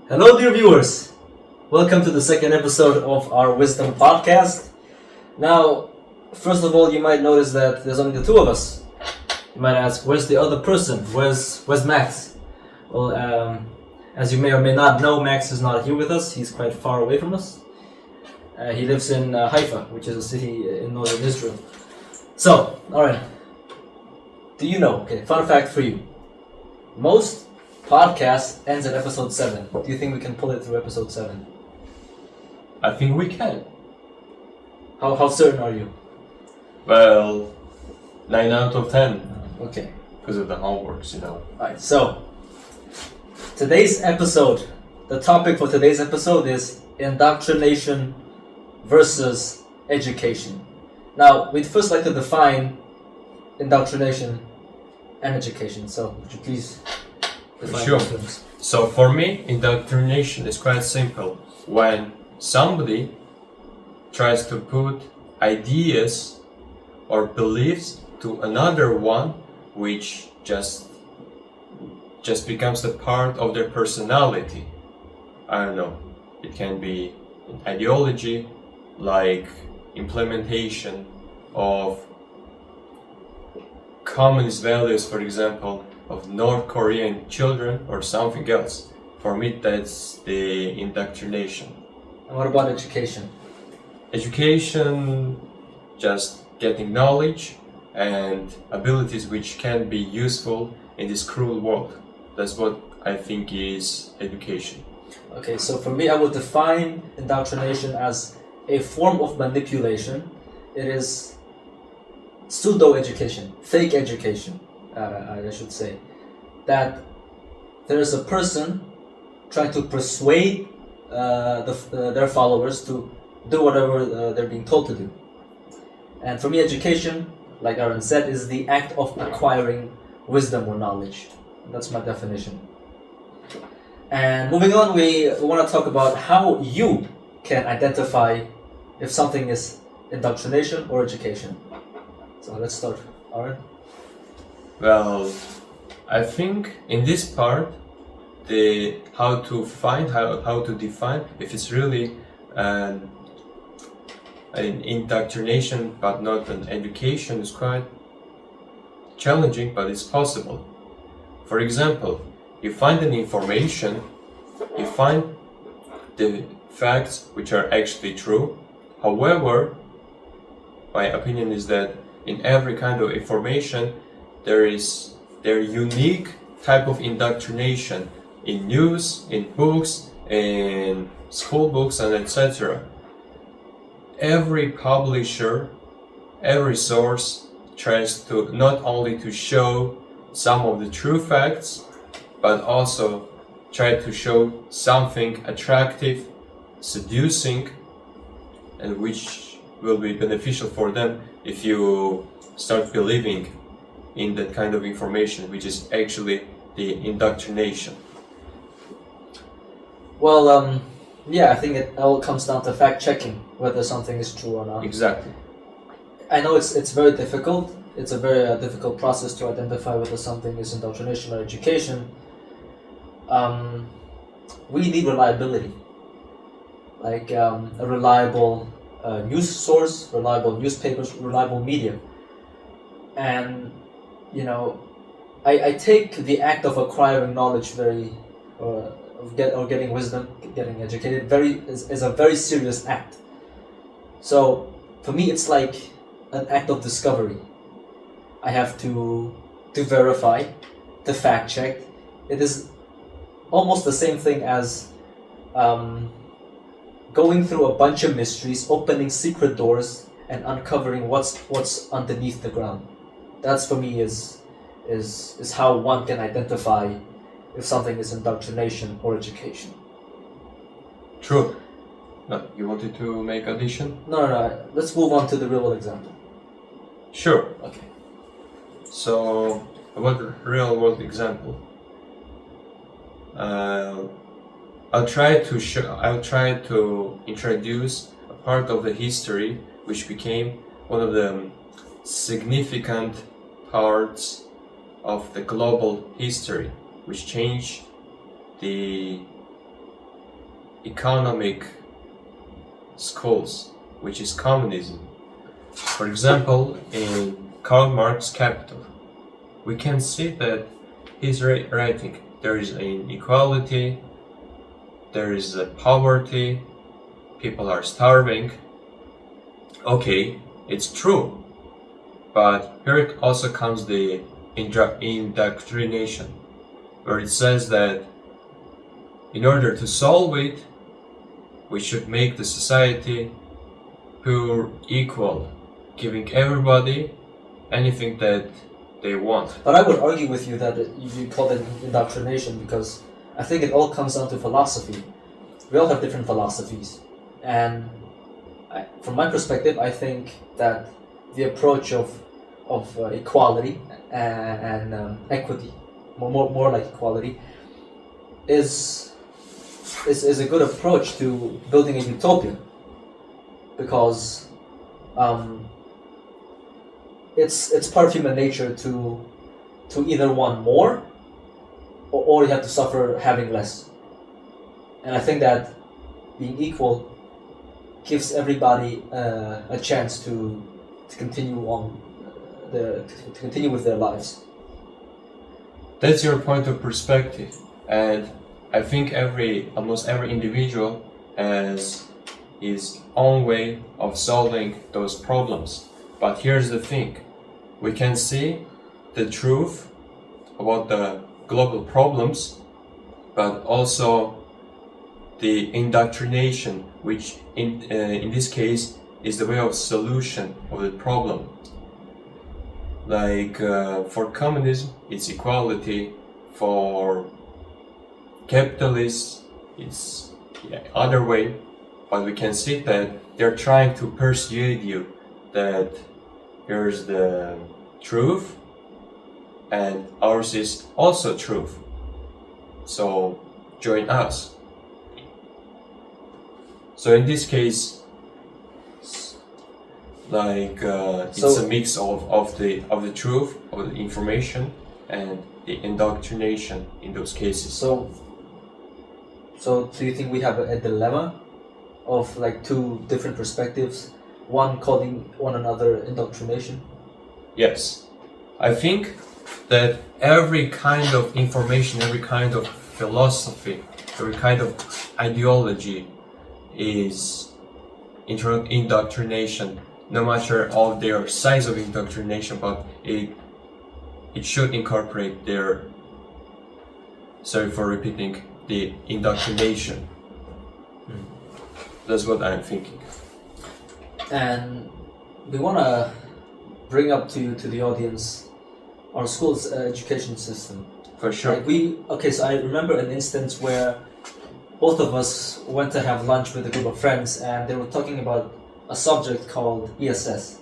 Hello, dear viewers. Welcome to the second episode of our Wisdom podcast. Now, first of all, you might notice that there's only the two of us. You might ask, where's the other person? Where's Max? Well, as you may or may not know, Max is not here with us. He's quite far away from us. He lives in Haifa, which is a city in northern Israel. So, alright. Do you know, fun fact for you. Most podcast ends at episode 7. Do you think we can pull it through episode 7? I think we can. How certain are you? Well, 9 out of 10. Okay. Because of the homeworks, Alright, so today's episode, the topic for today's episode is indoctrination versus education. Now, we'd first like to define indoctrination and education. So, would you please define Sure. those terms? So for me, indoctrination is quite simple. When somebody tries to put ideas or beliefs to another one, which just becomes a part of their personality. I don't know. It can be an ideology, like implementation of communist values, for example, of North Korean children or something else. For me, that's the indoctrination. And what about education? Education, just getting knowledge and abilities which can be useful in this cruel world. That's what I think is education. Okay, so for me, I would define indoctrination as a form of manipulation. It is pseudo-education, fake education, I should say. That there is a person trying to persuade their followers to do whatever they're being told to do. And for me, education, like Aaron said, is the act of acquiring wisdom or knowledge. That's my definition. And moving on, we want to talk about how you can identify if something is indoctrination or education. So let's start. Aaron? Well, I think in this part, how to define if it's really an indoctrination but not an education is quite challenging, but it's possible. For example, you find an information, you find the facts which are actually true. However, my opinion is that in every kind of information there is their unique type of indoctrination in news, in books, in school books, and etc. Every publisher, every source tries to not only to show some of the true facts, but also try to show something attractive, seducing, and which will be beneficial for them if you start believing in that kind of information, which is actually the indoctrination. Well, yeah, I think it all comes down to fact checking whether something is true or not. Exactly. I know it's very difficult. It's a very difficult process to identify whether something is indoctrination or education. We need reliability, like a reliable news source, reliable newspapers, reliable media. And I take the act of acquiring knowledge getting wisdom, getting educated is a very serious act. So for me, it's like an act of discovery. I have to verify, to fact check. It is almost the same thing as going through a bunch of mysteries, opening secret doors, and uncovering what's underneath the ground. That's for me is how one can identify if something is indoctrination or education. True. No, you wanted to make addition? No. Let's move on to the real world example. Sure. Okay. So, about the real world example, I'll try to introduce a part of the history which became one of the significant parts of the global history, which changed the economic schools, which is communism. For example, in Karl Marx's Capital, we can see that he's writing there is inequality, there is poverty, people are starving. Okay, it's true, but here also comes the indoctrination, where it says that in order to solve it, we should make the society pure, equal, giving everybody anything that they want. But I would argue with you that you call it indoctrination because I think it all comes down to philosophy. We all have different philosophies, and from my perspective, I think that the approach of equality and equity, more like equality, is a good approach to building a utopia, because it's part of human nature to either want more or you have to suffer having less. And I think that being equal gives everybody a chance to continue on to continue with their lives. That's your point of perspective, and I think almost every individual has his own way of solving those problems. But here's the thing: we can see the truth about the global problems, but also the indoctrination, which in this case is the way of solution of the problem. Like for communism, it's equality. For capitalists, it's other way. But we can see that they're trying to persuade you that here's the truth, and ours is also truth. So join us. So in this case, like it's a mix of the truth, of the information, and the indoctrination in those cases. So do you think we have a dilemma of like two different perspectives, one calling one another indoctrination? Yes, I think that every kind of information, every kind of philosophy, every kind of ideology is indoctrination, no matter of their size of indoctrination, but it should incorporate their, sorry for repeating, the indoctrination. That's what I'm thinking. And we want to bring up to the audience our school's education system. For sure. Like so I remember an instance where both of us went to have lunch with a group of friends, and they were talking about a subject called ESS.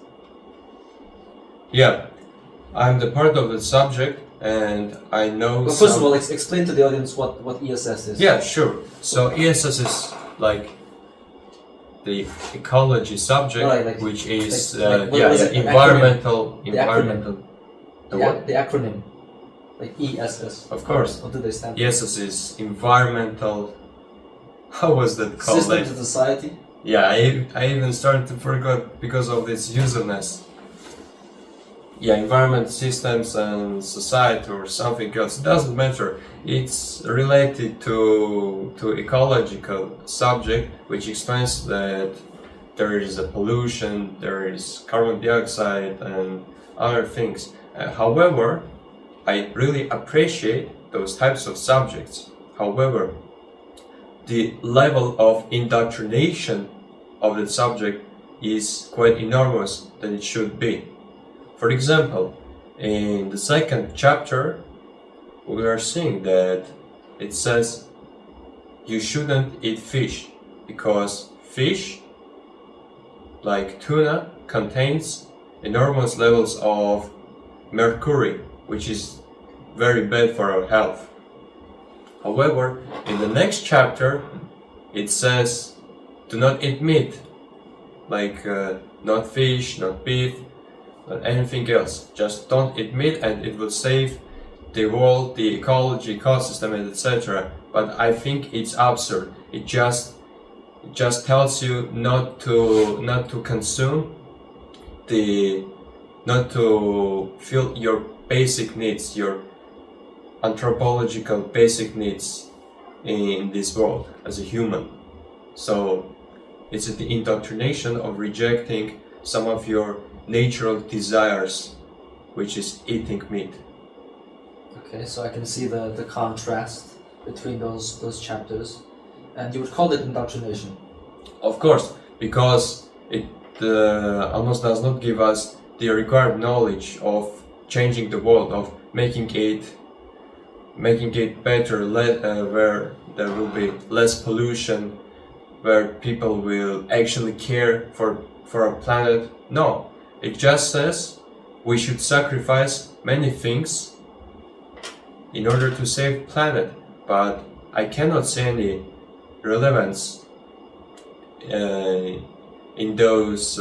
Yeah, I'm the part of the subject, and I know. Well, first of all, explain to the audience what ESS is. Yeah, sure. So ESS is like the ecology subject, which is environmental. The acronym, like ESS. Of course. What do they stand for? ESS is environmental. How was that called? System to society. Yeah, I even started to forget because of this userness. Yeah, environment, systems, and society, or something else. It doesn't matter. It's related to ecological subject, which explains that there is a pollution, there is carbon dioxide, and other things. However, I really appreciate those types of subjects. However, the level of indoctrination of the subject is quite enormous than it should be. For example, in the second chapter, we are seeing that it says you shouldn't eat fish because fish, like tuna, contains enormous levels of mercury, which is very bad for our health. However, in the next chapter, it says do not eat meat, like not fish, not beef, not anything else. Just don't eat meat, and it will save the world, the ecology, ecosystem, and etc. But I think it's absurd. It just tells you not to consume not to fill your basic needs, your anthropological basic needs in this world as a human. So it's the indoctrination of rejecting some of your natural desires, which is eating meat. Okay, so I can see the contrast between those chapters, and you would call it indoctrination. Of course, because it almost does not give us the required knowledge of changing the world, of making it better, where there will be less pollution, where people will actually care for our planet. No, it just says we should sacrifice many things in order to save planet, but I cannot see any relevance in those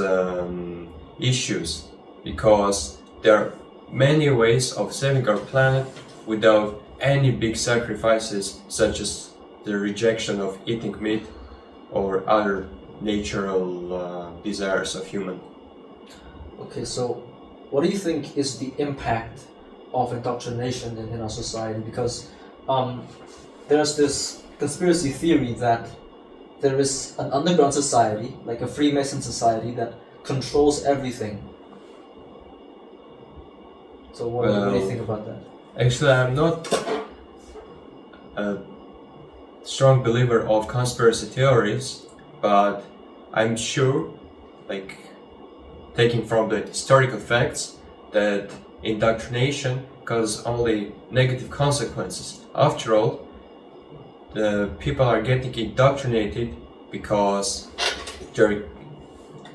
issues, because there are many ways of saving our planet without any big sacrifices, such as the rejection of eating meat or other natural desires of human. Okay, so what do you think is the impact of indoctrination in our society? Because there's this conspiracy theory that there is an underground society, like a Freemason society, that controls everything. So what do you think about that? Actually, I'm not a strong believer of conspiracy theories, but I'm sure, like, taking from the historical facts, that indoctrination causes only negative consequences. After all, the people are getting indoctrinated because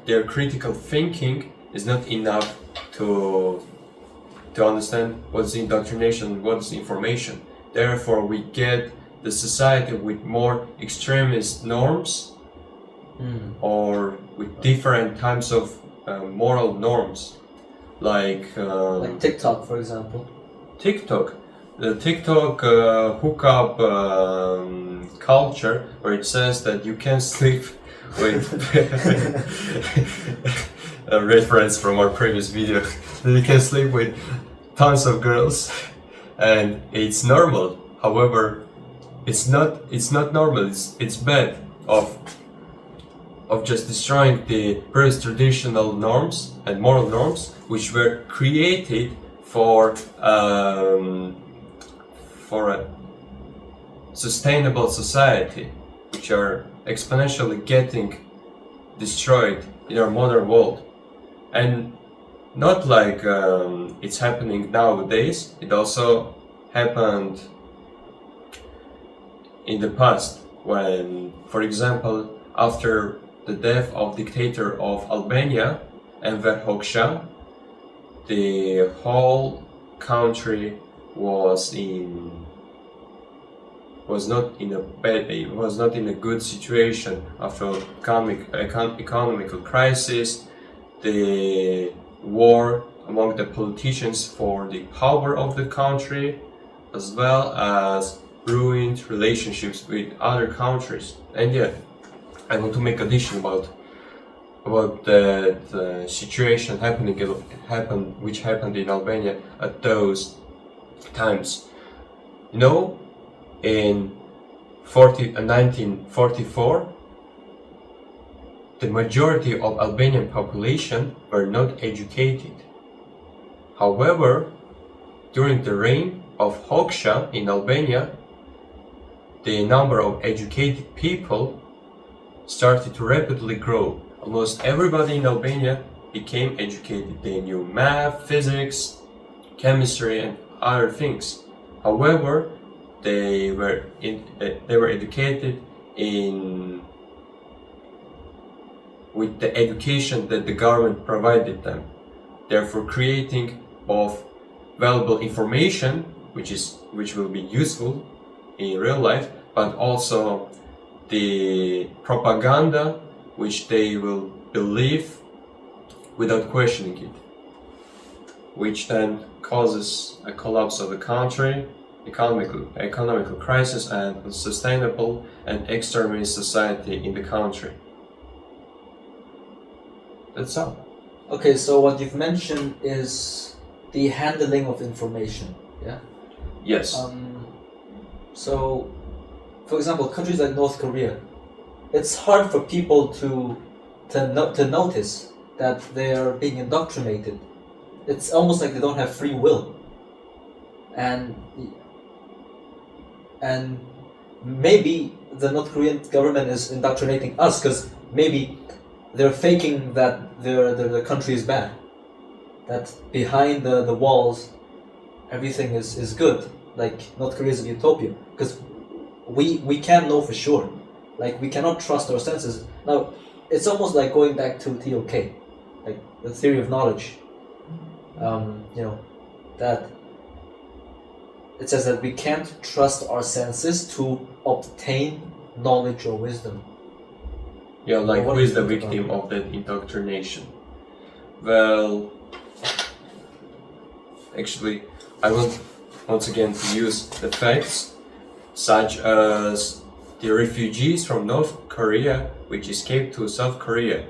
their critical thinking is not enough to understand what's indoctrination, what's information. Therefore, we get the society with more extremist norms, or with different types of moral norms, like TikTok, for example. The TikTok hookup culture, where it says that you can sleep with a reference from our previous video, that you can sleep with tons of girls, and it's normal. However, it's not normal. It's bad of just destroying the previous traditional norms and moral norms, which were created for a sustainable society, which are exponentially getting destroyed in our modern world. And not like it's happening nowadays, it also happened in the past, when, for example, after the death of dictator of Albania, Enver Hoxha, the whole country was not in a good situation after economical crisis, the war among the politicians for the power of the country, as well as ruined relationships with other countries. And yet, I want to make addition about that situation which happened in Albania at those times. You know, in 1944, the majority of Albanian population were not educated. However, during the reign of Hoxha in Albania, the number of educated people started to rapidly grow. Almost everybody in Albania became educated. They knew math, physics, chemistry, and other things. However, they were educated with the education that the government provided them, therefore creating both valuable information, which will be useful in real life, but also the propaganda which they will believe without questioning it, which then causes a collapse of the country, economical crisis, and unsustainable and extremist society in the country. That's all. Okay, so what you've mentioned is the handling of information, yeah? Yes. So, for example, countries like North Korea, it's hard for people to notice that they are being indoctrinated. It's almost like they don't have free will. And maybe the North Korean government is indoctrinating us because maybe they're faking that the country is bad. That behind the walls, everything is good. Like North Korea is a utopia. Because we can't know for sure. Like we cannot trust our senses. Now, it's almost like going back to TOK, like the theory of knowledge. That it says that we can't trust our senses to obtain knowledge or wisdom. Yeah, like What who is do the you think victim about of that indoctrination? Well, actually, I want once again to use the facts, such as the refugees from North Korea which escaped to South Korea.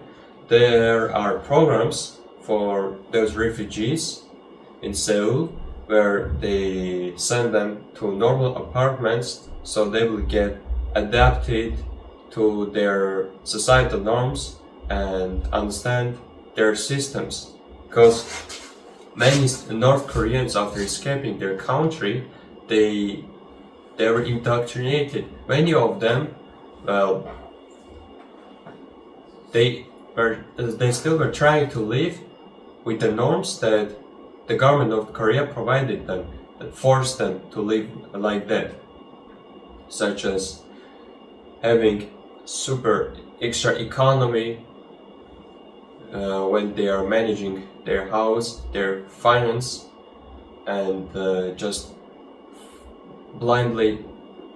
There are programs for those refugees in Seoul where they send them to normal apartments so they will get adapted to their societal norms and understand their systems. Because many North Koreans, after escaping their country, they were indoctrinated. Many of them, well, they still were trying to live with the norms that the government of Korea provided them, that forced them to live like that, such as having super extra economy when they are managing their house, their finance, and just blindly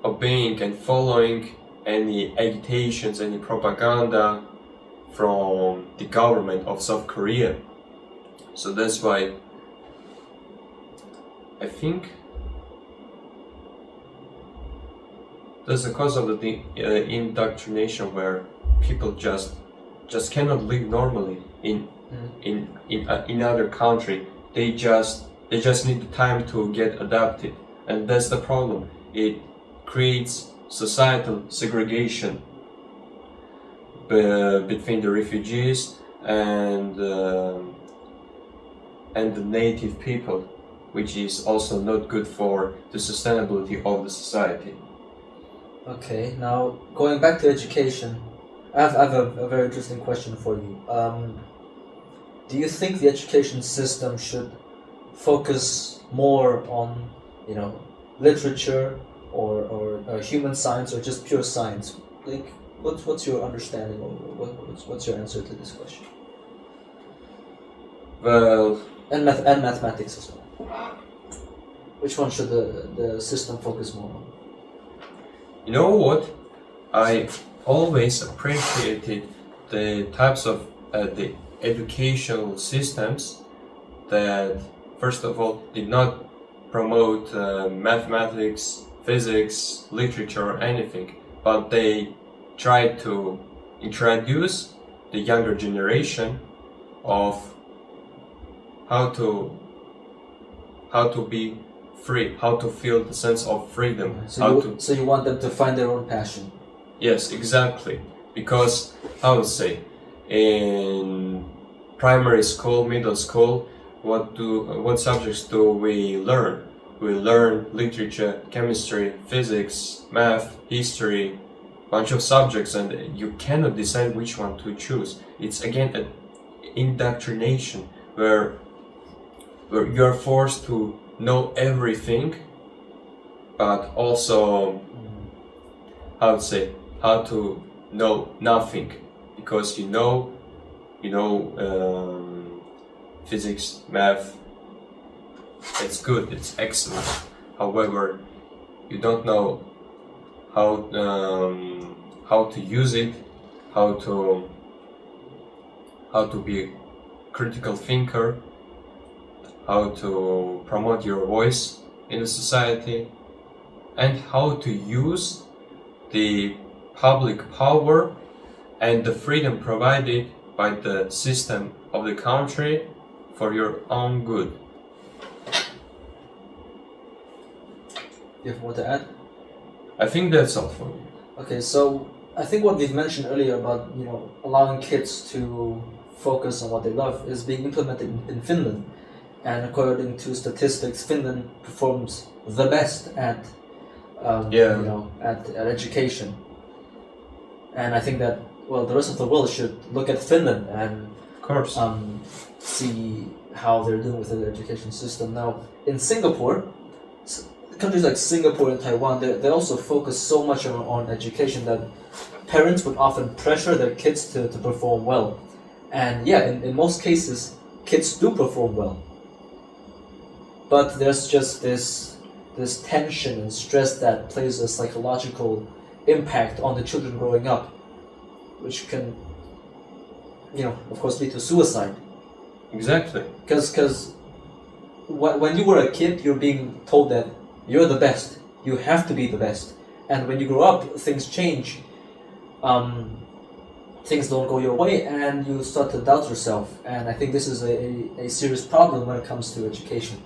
obeying and following any agitations, any propaganda from the government of South Korea. So that's why I think that's the cause of the indoctrination, where people just cannot live normally in other country. They just need the time to get adapted, and that's the problem. It creates societal segregation between the refugees and the native people, which is also not good for the sustainability of the society. Okay, now going back to education, I have a very interesting question for you. Do you think the education system should focus more on, literature or human science, or just pure science? Like, what's your understanding, or what's your answer to this question? Well, and mathematics as well. Which one should the system focus more on? You know what? I always appreciated the types of the educational systems that, first of all, did not promote mathematics, physics, literature, or anything, but they tried to introduce the younger generation of how to be free, how to feel the sense of freedom. So you want them to find their own passion? Yes, exactly. Because, I would say, in primary school, middle school, what subjects do we learn? We learn literature, chemistry, physics, math, history, bunch of subjects, and you cannot decide which one to choose. It's again an indoctrination where you are forced to know everything, but also how to know nothing, because physics, math, it's good, it's excellent. However, you don't know how to use it, how to be a critical thinker, how to promote your voice in the society, and how to use the public power and the freedom provided by the system of the country for your own good. You have more to add? I think that's all for me. Okay, so I think what we've mentioned earlier about allowing kids to focus on what they love is being implemented in Finland, and according to statistics, Finland performs the best at at education. And I think that the rest of the world should look at Finland and Of course. see how they're doing with their education system. Now, in Singapore, countries like Singapore and Taiwan, they also focus so much on education that parents would often pressure their kids to perform well. And yeah, in most cases, kids do perform well. But there's just this tension and stress that plays a psychological impact on the children growing up, which can, of course, lead to suicide. Exactly. Because when you were a kid, you're being told that you're the best, you have to be the best. And when you grow up, things change. Things don't go your way, and you start to doubt yourself. And I think this is a serious problem when it comes to education.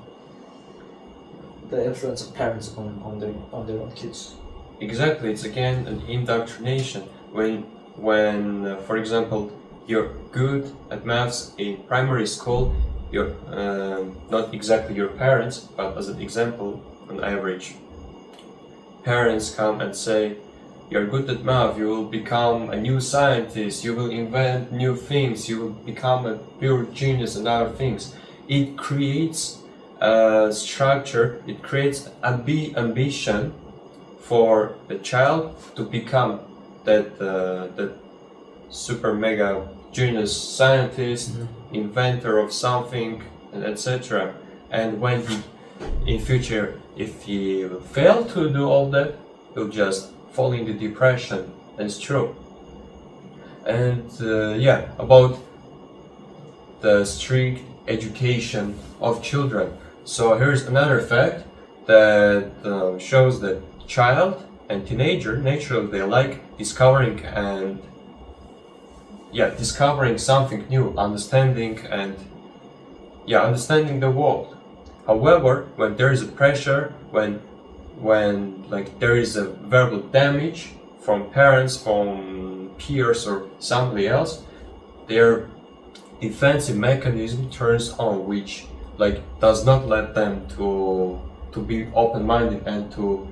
The influence of parents on their own kids. Exactly, it's again an indoctrination. When for example, you're good at maths in primary school, you're not exactly your parents, but as an example, on average, parents come and say, you're good at math, you will become a new scientist, you will invent new things, you will become a pure genius and other things. It creates structure, it creates ambition for the child to become that super mega genius scientist, inventor of something, and etc. And when he, in future, if he will fail to do all that, he'll just fall into depression. That's true. And about the strict education of children. So here's another fact that shows that child and teenager naturally they like discovering something new, understanding the world. However, when there is a pressure, when like there is a verbal damage from parents, from peers or somebody else, their defensive mechanism turns on, which does not let them to be open-minded and to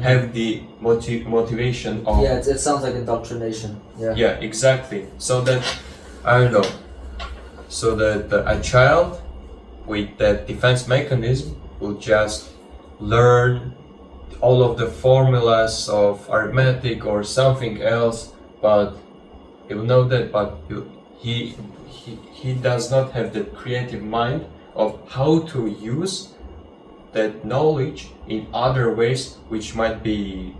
have the motivation of... Yeah, it sounds like indoctrination. Yeah, exactly. So that, I don't know, so that a child with that defense mechanism will just learn all of the formulas of arithmetic or something else, but he will know that, but he does not have the creative mind of how to use that knowledge in other ways which might be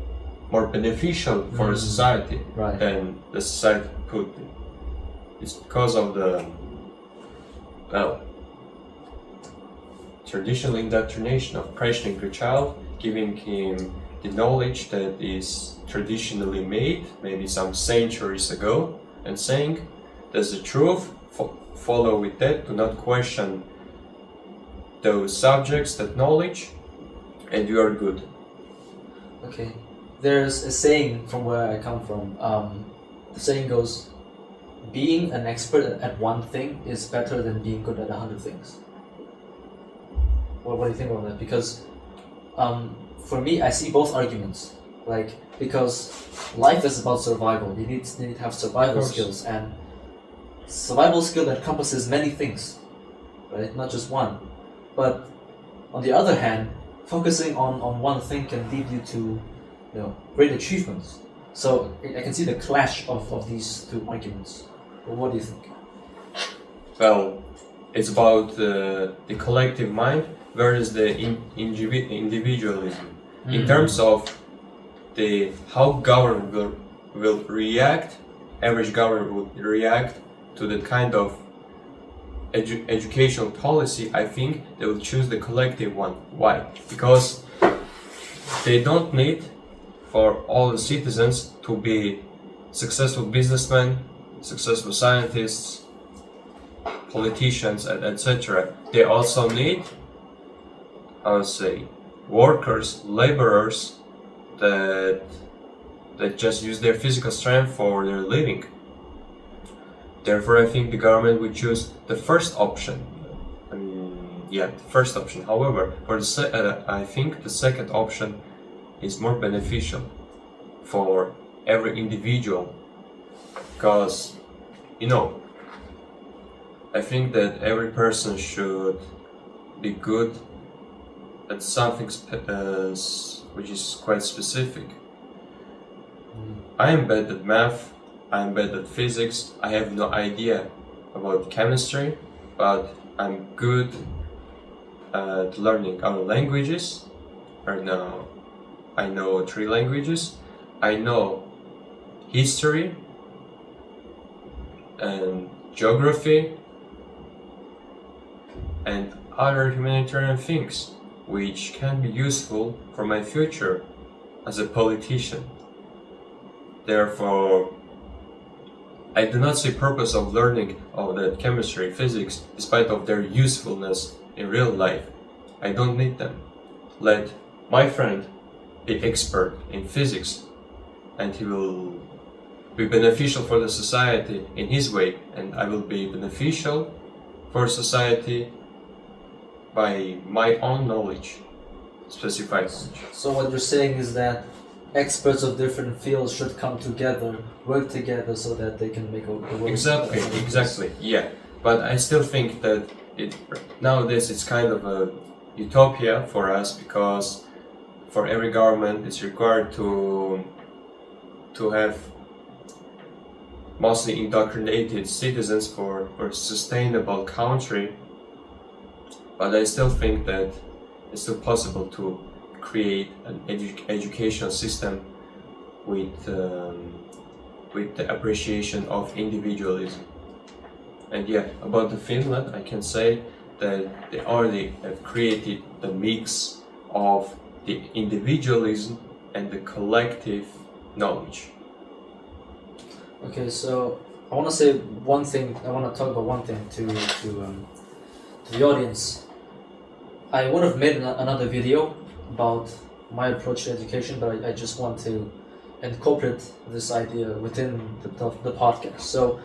more beneficial for the society than the society could be. It's because of the traditional indoctrination of pressuring the child, giving him the knowledge that is traditionally made, maybe some centuries ago, and saying that's the truth, follow with that, do not question those subjects, that knowledge, and you are good. Okay. There's a saying from where I come from. The saying goes, being an expert at one thing is better than being good at 100 things. What do you think about that? Because for me, I see both arguments. Because life is about survival. You need to have survival skills, and survival skill encompasses many things, right? Not just one. But on the other hand, focusing on one thing can lead you to great achievements. So I can see the clash of these two arguments. But what do you think? Well, it's about the collective mind versus the individualism. In terms of how government will react, average government will react to the kind of educational policy, I think they will choose the collective one. Why? Because they don't need for all the citizens to be successful businessmen, successful scientists, politicians, and etc. They also need, I would say, workers, laborers that just use their physical strength for their living. Therefore, I think the government would choose the first option. The first option. However, for I think the second option is more beneficial for every individual, because I think that every person should be good at something which is quite specific. I am bad at math, I am bad at physics, I have no idea about chemistry, but I'm good at learning other languages. Right now I know 3 languages. I know history and geography and other humanitarian things which can be useful for my future as a politician. Therefore, I do not see purpose of learning all that chemistry, physics, despite of their usefulness in real life. I don't need them. Let my friend be expert in physics, and he will be beneficial for the society in his way, and I will be beneficial for society by my own knowledge, specified knowledge. So what you're saying is that experts of different fields should come together, work together, so that they can make a world. Exactly, yeah. But I still think that nowadays it's kind of a utopia for us, because for every government it's required to have mostly indoctrinated citizens for a sustainable country. But I still think that it's still possible to create an educational system with the appreciation of individualism. And yeah, about the Finland, I can say that they already have created the mix of the individualism and the collective knowledge. Okay, so I want to say one thing. I want to talk about one thing to the audience. I would have made another video about my approach to education, but I just want to incorporate this idea within the podcast. So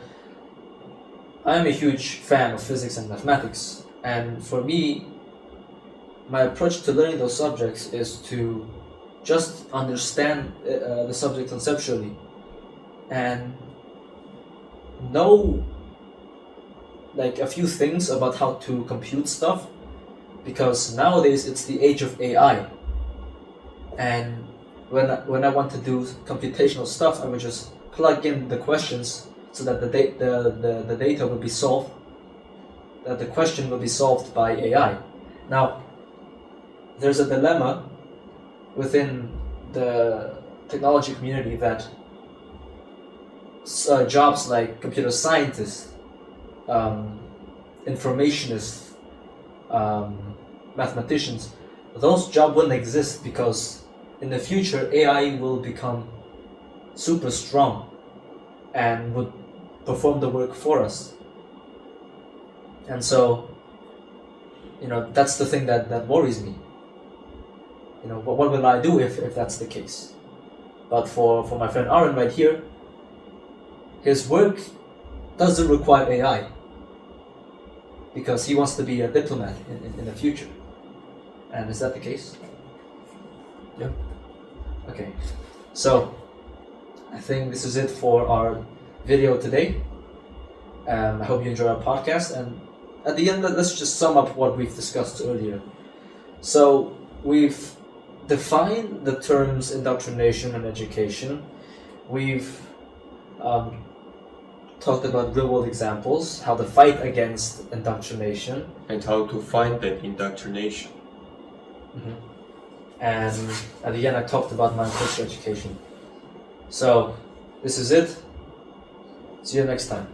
I am a huge fan of physics and mathematics, and for me, my approach to learning those subjects is to just understand the subject conceptually and know like a few things about how to compute stuff, because nowadays it's the age of AI, and when I want to do computational stuff, I would just plug in the questions so that the data will be solved, that the question will be solved by AI. Now, there's a dilemma within the technology community that jobs like computer scientists, informationists, mathematicians, those jobs wouldn't exist, because in the future AI will become super strong and would perform the work for us. And so, that's the thing that worries me. What will I do if that's the case? But for my friend Aaron right here, his work doesn't require AI, because he wants to be a diplomat in the future. And is that the case? Yeah. Okay. So, I think this is it for our video today. I hope you enjoy our podcast. And at the end, let's just sum up what we've discussed earlier. So, we've defined the terms indoctrination and education. We've talked about real-world examples, how to fight against indoctrination, and how to find that indoctrination. Mm-hmm. And at the end, I talked about my approach to education. So, this is it. See you next time.